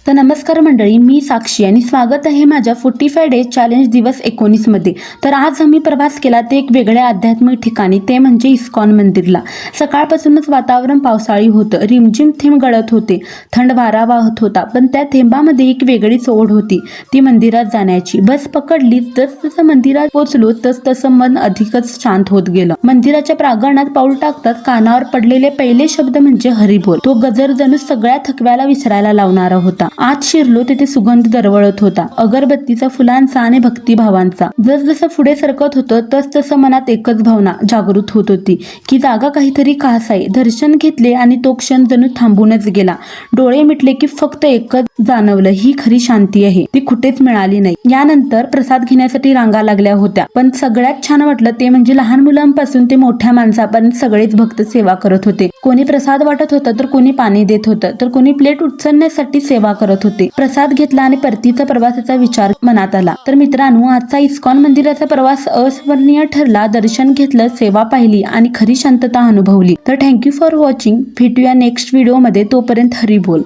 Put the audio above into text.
तर नमस्कार मंडळी, मी साक्षी आणि स्वागत आहे माझ्या 45 डेज चॅलेंज दिवस 19 मध्ये। तर आज आम्ही प्रवास केला ते एक वेगळ्या आध्यात्मिक ठिकाणी, ते म्हणजे इस्कॉन मंदिरला। सकाळपासूनच वातावरण पावसाळी होतं, रिमझिम थेंब गळत होते, थंड वारा वाहत होता, पण त्या थेंबामध्ये एक वेगळीच ओढ होती, ती मंदिरात जाण्याची। बस पकडली, जसं मंदिरात पोहोचलो तसं मन अधिकच शांत होत गेलं। मंदिराच्या प्रांगणात पाऊल टाकताच कानावर पडलेले पहिले शब्द म्हणजे हरिबोल। तो गजर जणू सगळ्या थकव्याला विसरायला लावणारा होता। आत शिरलो तेथे सुगंध दरवळत होता, अगरबत्तीचा, फुलांचा आणि भक्तिभावांचा। जसजसं पुढे सरकत होतं तसतसं मनात एकच भावना जागृत होत होती की जागा काहीतरी खास आहे। दर्शन घेतले आणि तो क्षण जणू थांबूनच गेला। डोळे मिटले की फक्त एकच जाणवलं, ही खरी शांती आहे, ती कुठेच मिळाली नाही। यानंतर प्रसाद घेण्यासाठी रांगा लागल्या होत्या, पण सगळ्यात छान वाटलं ते म्हणजे लहान मुलांपासून ते मोठ्या माणसापर्यंत सगळेच भक्त सेवा करत होते। कोणी प्रसाद वाटत होतं, तर कोणी पाणी देत होतं, तर कोणी प्लेट उचलण्यासाठी सेवा करत होते। प्रसाद घेतला आणि परतीचा प्रवासाचा विचार मनात आला। तर मित्रांनो, आजचा इस्कॉन मंदिराचा प्रवास अविस्मरणीय ठरला। दर्शन घेतलं, सेवा पाहिली आणि खरी शांतता अनुभवली। तर थँक्यू फॉर वॉचिंग। भेटूया नेक्स्ट व्हिडिओ मध्ये, तोपर्यंत हरी बोल।